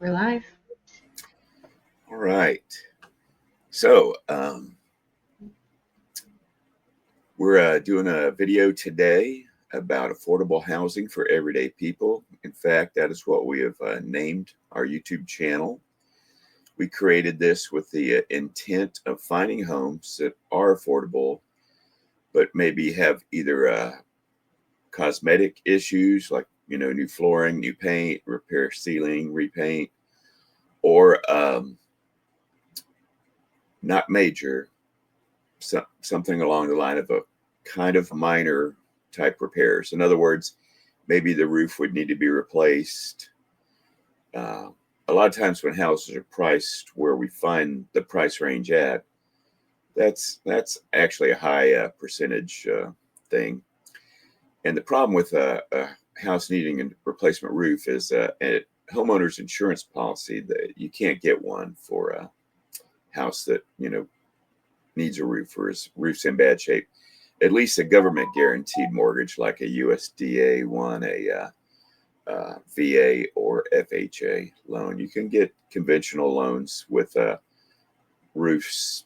We're live. All right. So we're doing a video today about affordable housing for everyday people. In fact, that is what we have named our YouTube channel. We created this with the intent of finding homes that are affordable, but maybe have either cosmetic issues like new flooring, new paint, repair ceiling, repaint, or not major, something along the line of a kind of minor type repairs. In other words, maybe the roof would need to be replaced. Uh, a lot of times when houses are priced where we find the price range at, that's actually a high percentage thing. And the problem with a house needing a replacement roof is a homeowner's insurance policy that you can't get one for a house that needs a roof or his roof's in bad shape. At least a government guaranteed mortgage like a USDA one, a VA or FHA loan. You can get conventional loans with roofs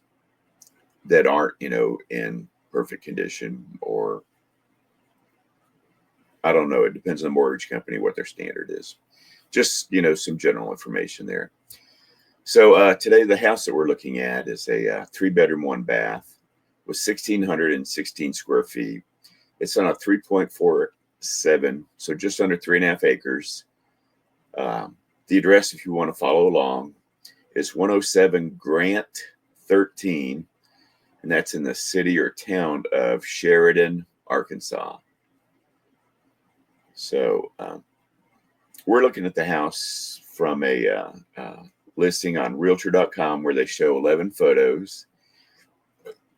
that aren't, in perfect condition, or I don't know. It depends on the mortgage company what their standard is. Just some general information there. So today, the house that we're looking at is a 3-bedroom, 1-bath with 1,616 square feet. It's on a 3.47, so just under 3.5 acres. The address, if you want to follow along, is 107 Grant 13, and that's in the city or town of Sheridan, Arkansas. So we're looking at the house from a listing on realtor.com where they show 11 photos.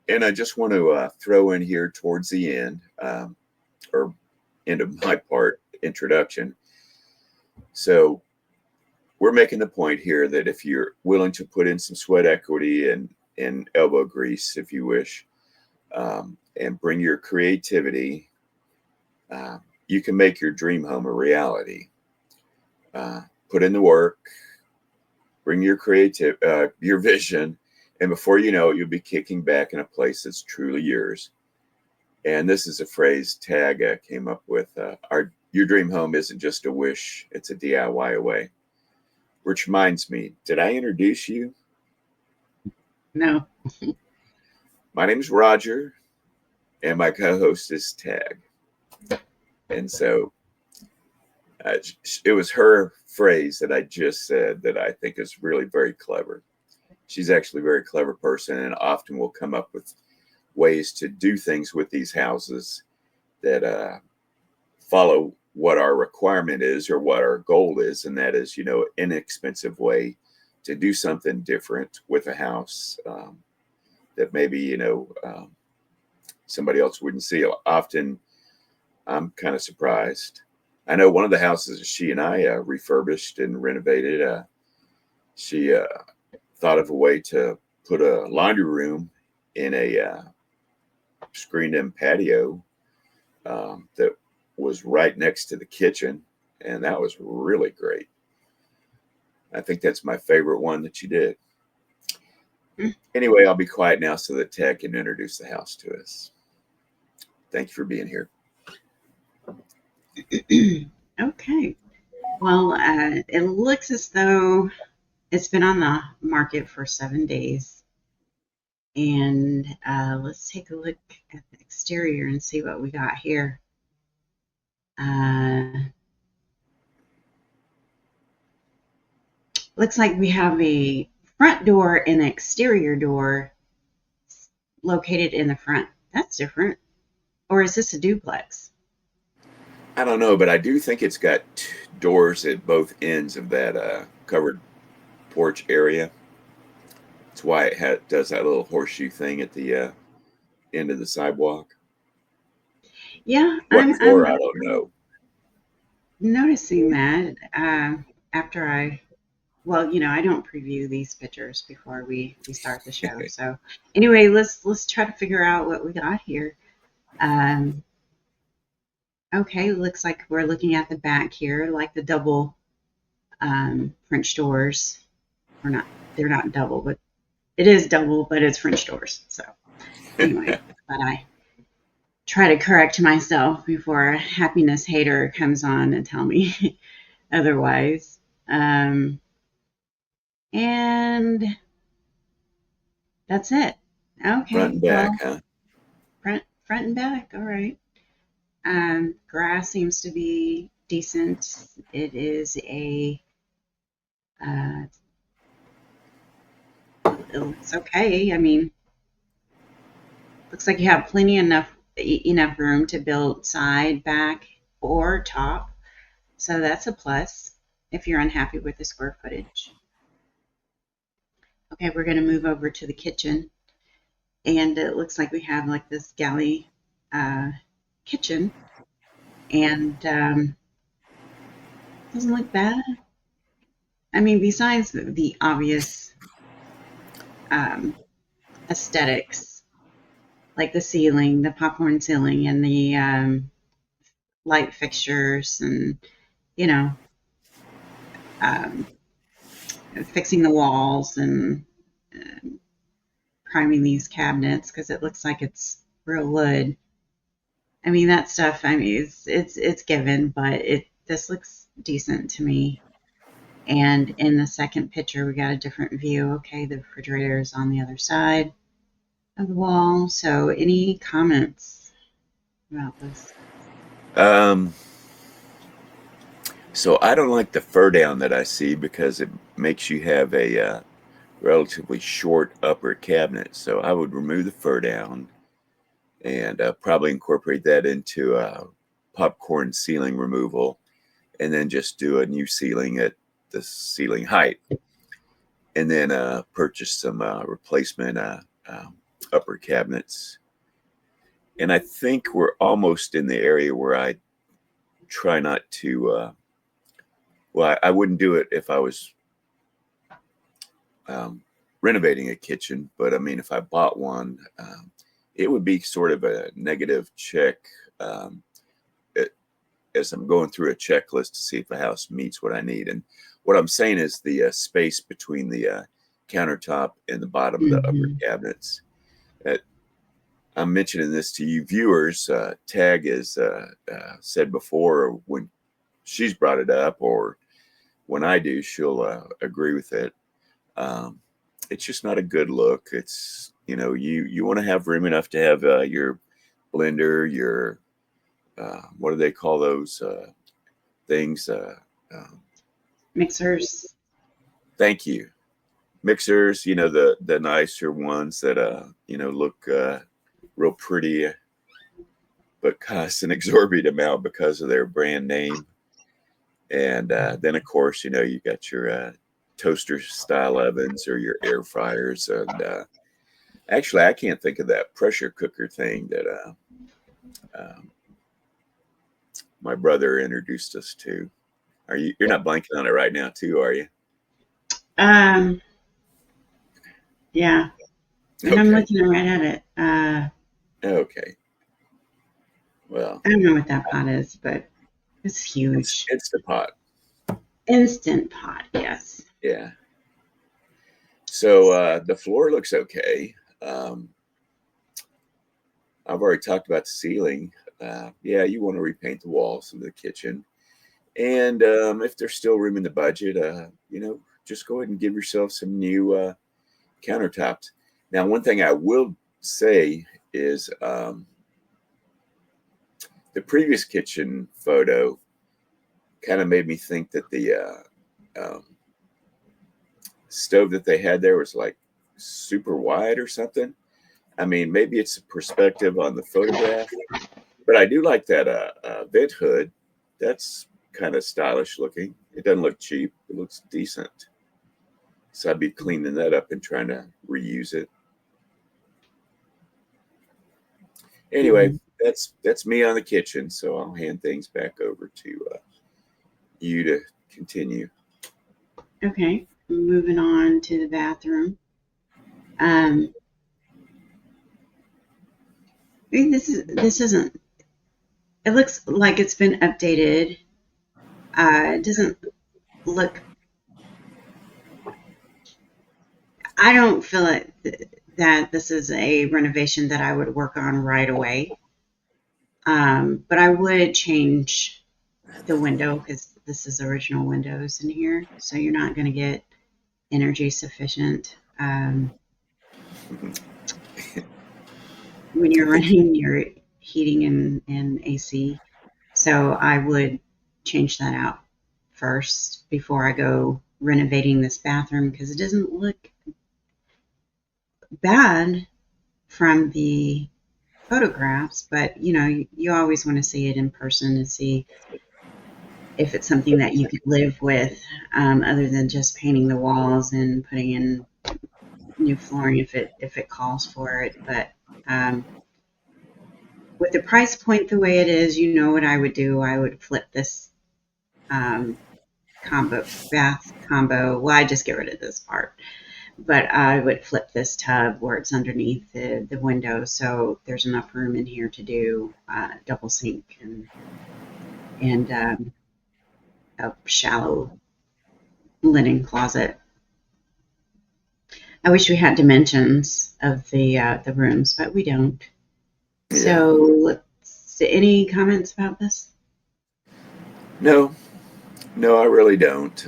And I just want to throw in here towards the end, or end of my part, introduction. So we're making the point here that if you're willing to put in some sweat equity and elbow grease, if you wish, and bring your creativity, you can make your dream home a reality. Put in the work, bring your your vision, and before you know it, you'll be kicking back in a place that's truly yours. And this is a phrase Tagg came up with. Your dream home isn't just a wish, it's a DIY away. Which reminds me, did I introduce you? No. My name is Roger, and my co-host is Tagg. And so it was her phrase that I just said that I think is really very clever. She's actually a very clever person and often will come up with ways to do things with these houses that follow what our requirement is or what our goal is. And that is, inexpensive way to do something different with a house that maybe, somebody else wouldn't see. Often I'm kind of surprised. I know one of the houses she and I refurbished and renovated. She thought of a way to put a laundry room in a screened-in patio that was right next to the kitchen, and that was really great. I think that's my favorite one that you did. Anyway, I'll be quiet now so that Ted can introduce the house to us. Thank you for being here. Okay. Well, it looks as though it's been on the market for 7 days. And let's take a look at the exterior and see what we got here. Looks like we have a front door and an exterior door located in the front. That's different. Or is this a duplex? I don't know, but I do think it's got doors at both ends of that covered porch area. That's why it does that little horseshoe thing at the end of the sidewalk. Yeah, What for? I I'm don't know. noticing that after I don't preview these pictures before we start the show. So anyway, let's try to figure out what we got here. Okay, looks like we're looking at the back here, like the double French doors. Or not, they're not double, but it is double, but it's French doors. So anyway, but I try to correct myself before a happiness hater comes on and tell me otherwise. And that's it. Front Okay, and back, well, huh? front and back. All right. Grass seems to be decent. It is uh, it looks okay. I mean, looks like you have plenty enough room to build side, back, or top. So that's a plus if you're unhappy with the square footage. Okay, we're going to move over to the kitchen, and it looks like we have like this galley uh, kitchen, and doesn't look bad. I mean, besides the obvious um, aesthetics, like the ceiling, the popcorn ceiling, and the light fixtures, and you know, um, fixing the walls and uh, priming these cabinets because it looks like it's real wood. I mean, that stuff. I mean, it's given, but this looks decent to me. And in the second picture, we got a different view. Okay, the refrigerator is on the other side of the wall. So, any comments about this? Um, so I don't like the fur down that I see because it makes you have a relatively short upper cabinet. So I would remove the fur down and probably incorporate that into popcorn ceiling removal, and then just do a new ceiling at the ceiling height, and then purchase some replacement upper cabinets. And I think we're almost in the area where I try not to. Well, I wouldn't do it if I was um, renovating a kitchen, but I mean, if I bought one, it would be sort of a negative check um, it, as I'm going through a checklist to see if a house meets what I need. And what I'm saying is the space between the countertop and the bottom of the upper Mm-hmm. cabinets. Uh, I'm mentioning this to you viewers. Tagg has said before, when she's brought it up, or when I do, she'll agree with it. Um, it's just not a good look. It's, you want to have room enough to have your blender, your what do they call those things? Um, Mixers. Thank you. Mixers. The nicer ones that look real pretty, but cost an exorbitant amount because of their brand name. And then, of course, you got your toaster style ovens or your air fryers. And actually, I can't think of that pressure cooker thing that um, my brother introduced us to. You're not blanking on it right now, too, are you? Um, yeah, and I'm Okay. looking right at it. Okay. Well, I don't know what that pot is, but it's it's huge. it's the pot. Instant pot, yes. Yeah. So the floor looks okay. Um, I've already talked about the ceiling. Yeah, you want to repaint the walls of the kitchen. And if there's still room in the budget, just go ahead and give yourself some new countertops. Now, one thing I will say is the previous kitchen photo kind of made me think that the stove that they had there was like super wide or something. I mean, maybe it's a perspective on the photograph, but I do like that vent hood. That's kind of stylish looking. It doesn't look cheap. It looks decent. So I'd be cleaning that up and trying to reuse it. Anyway, Mhm. that's me on the kitchen. So I'll hand things back over to you to continue. Okay, moving on to the bathroom. Um, I mean, this isn't. It looks like it's been updated. It doesn't look I don't feel that this is a renovation that I would work on right away. But I would change the window because this is original windows in here, so you're not going to get energy sufficient when I you're think running your heating and AC. So I would change that out first before I go renovating this bathroom because it doesn't look bad from the photographs, but you always want to see it in person and see if it's something that you could live with, other than just painting the walls and putting in new flooring if it calls for it. But um, with the price point the way it is, you know what I would do? I would flip this um, bath combo. Well, I just get rid of this part, but I would flip this tub where it's underneath the window, so there's enough room in here to do double sink and a shallow linen closet. I wish we had dimensions of the rooms, but we don't. yeah. So, any comments about this? No, no, I really don't.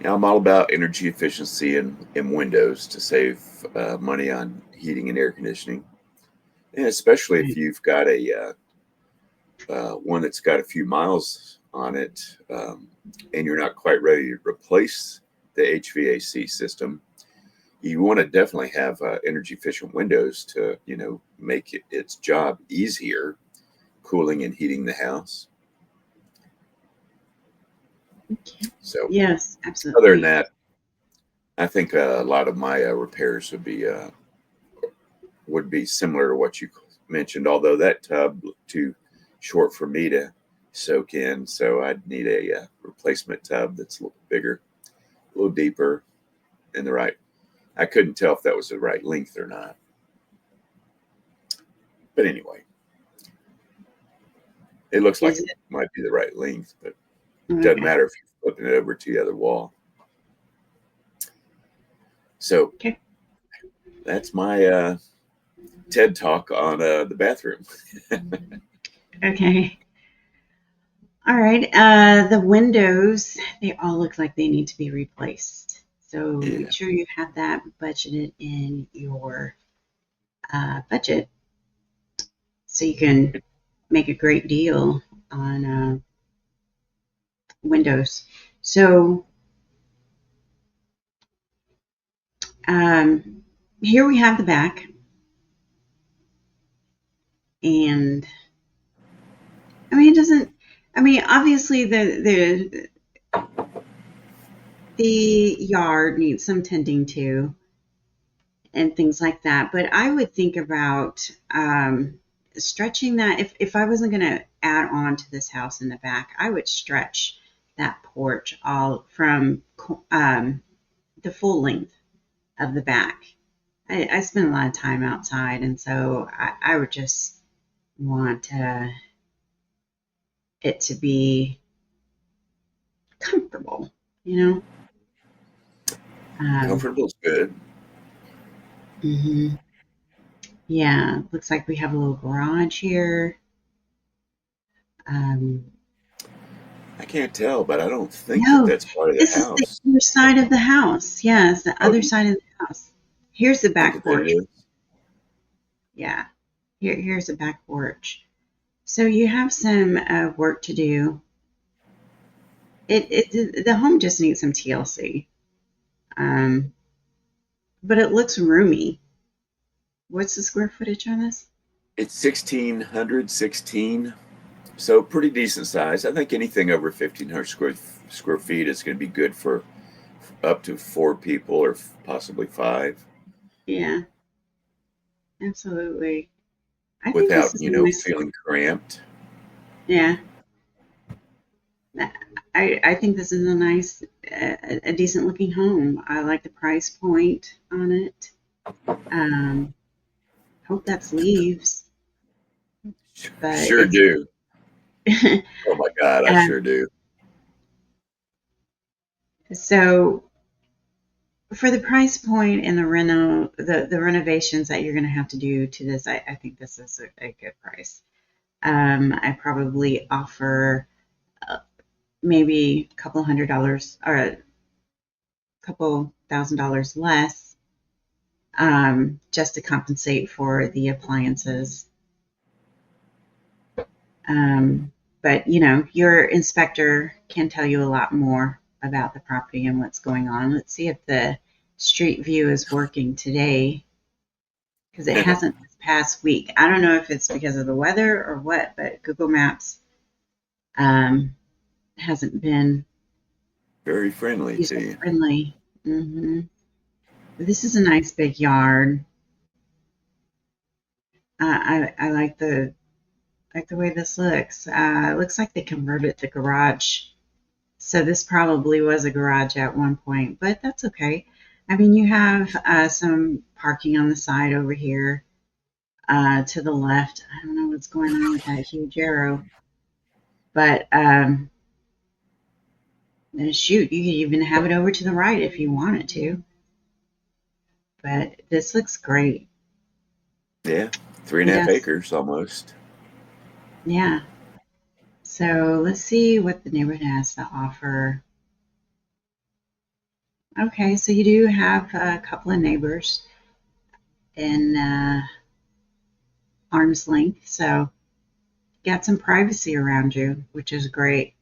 I'm all about energy efficiency in windows to save money on heating and air conditioning, and especially if Right. you've got a one that's got a few miles on it, and you're not quite ready to replace the HVAC system. You want to definitely have energy efficient windows to make its job easier cooling and heating the house. Okay. So Yes, other than absolutely. that, I think a lot of my repairs would be similar to what you mentioned. Although that tub looked too short for me to soak in, so I'd need a replacement tub that's a little bigger, a little deeper, and the right. I couldn't tell if that was the right length or not. But anyway, it looks like Is it it might be the right length, but it doesn't okay? matter if you're flipping it over to the other wall. So Okay. that's my TED talk on the bathroom. Okay. All right. The windows, they all look like they need to be replaced. So Yeah. make sure you have that budgeted in your budget so you can make a great deal on windows. So um, here we have the back, and I mean, it doesn't. I mean, obviously the yard needs some tending to and things like that. But I would think about stretching that. If I wasn't going to add on to this house in the back, I would stretch that porch all from the full length of the back. I spend a lot of time outside, and so I would just want it to be comfortable, you know. Um, Comfortable is good. mhm. Yeah, looks like we have a little garage here. Um, I can't tell, but I don't think that no, that's part of the this is the house. other side of the house. Yes, the Oh, other do you side of the house. Here's the think back that it porch. is? Yeah, here's the back porch. So you have some work to do. The home just needs some TLC, um, but it looks roomy. What's the square footage on this? It's 1,616, so pretty decent size. I think anything over 1,500 square feet is going to be good for up to four people or possibly five, Yeah, absolutely. I think this without is a nice. feeling cramped. Yeah, I think this is a nice, a decent looking home. I like the price point on it. Um, hope that's leaves, but Sure it's do. Oh my God, I uh, sure do. So for the price point and the renovations that you're going to have to do to this, I think this is a good price. I probably offer maybe a couple $100 or a couple $1,000 less, just to compensate for the appliances. But your inspector can tell you a lot more about the property and what's going on. Let's see if the street view is working today, because it hasn't this past week. I don't know if it's because of the weather or what, but Google Maps hasn't been Very friendly to user you. friendly. hmm This is a nice big yard. I like the way this looks. It looks like they converted the garage. So this probably was a garage at one point, but that's okay. I mean, you have some parking on the side over here to the left. I don't know what's going on with that huge arrow, but shoot, you could even have it over to the right if you wanted to. But this looks great. Yeah, three and a half Yes, acres almost. yeah. So let's see what the neighborhood has to offer. Okay, so you do have a couple of neighbors in arm's length, so got some privacy around you, which is great.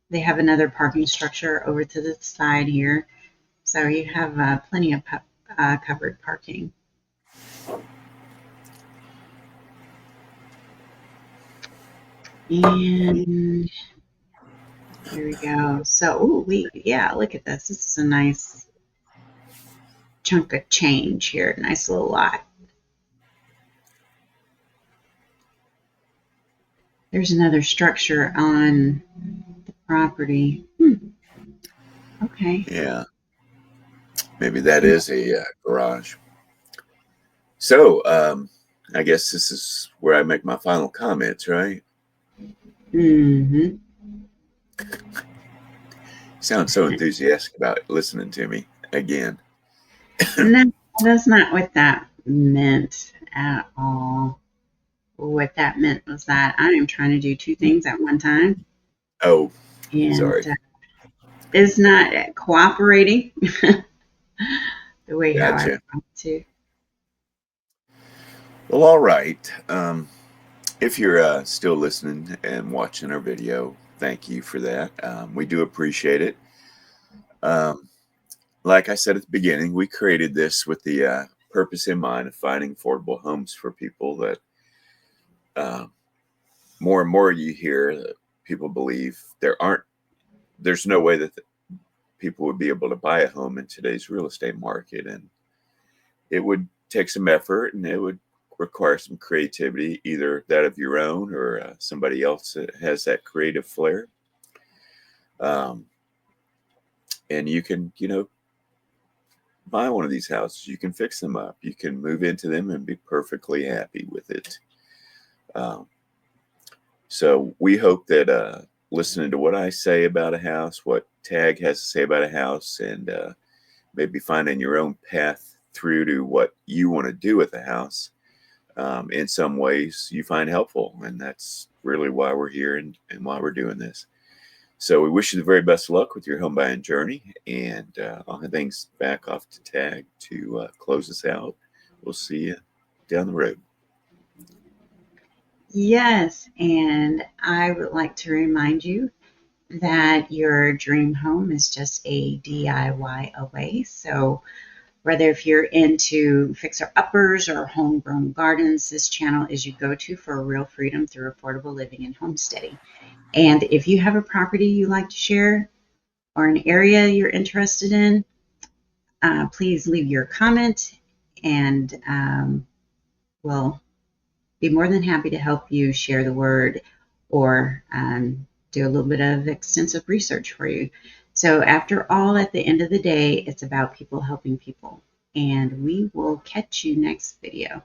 They have another parking structure over to the side here, so you have plenty of covered parking. And here we go. So, yeah, look at this. This is a nice chunk of change here. Nice little lot. There's another structure on the property. Okay. Yeah, maybe that is a garage. So, I guess this is where I make my final comments, right? Mm-hmm. You sound so enthusiastic about listening to me again. No, that's not what that meant at all. What that meant was that I am trying to do two things at one time, Oh, and sorry. it's not cooperating the way how I Gotcha. want to. Well, all right. If you're still listening and watching our video, thank you for that. We do appreciate it. Um, like I said at the beginning, we created this with the purpose in mind of finding affordable homes for people that uh, more and more you hear that people believe there's no way that people would be able to buy a home in today's real estate market. And it would take some effort and it would require some creativity, either that of your own or somebody else that has that creative flair. Um, and you can, buy one of these houses. You can fix them up. You can move into them and be perfectly happy with it. Um, so we hope that listening to what I say about a house, what Tagg has to say about a house, and maybe finding your own path through to what you want to do with a house, in some ways you find helpful. And that's really why we're here and why we're doing this. So we wish you the very best of luck with your home buying journey. And I'll hand things back off to Tagg to close us out. We'll see you down the road. Yes, and I would like to remind you that your dream home is just a DIY away. So whether if you're into fixer-uppers or homegrown gardens, this channel is your go-to for real freedom through affordable living and homesteading. And if you have a property you like to share or an area you're interested in, please leave your comment, and we'll be more than happy to help you share the word or do a little bit of extensive research for you. So after all, at the end of the day, it's about people helping people. And we will catch you next video.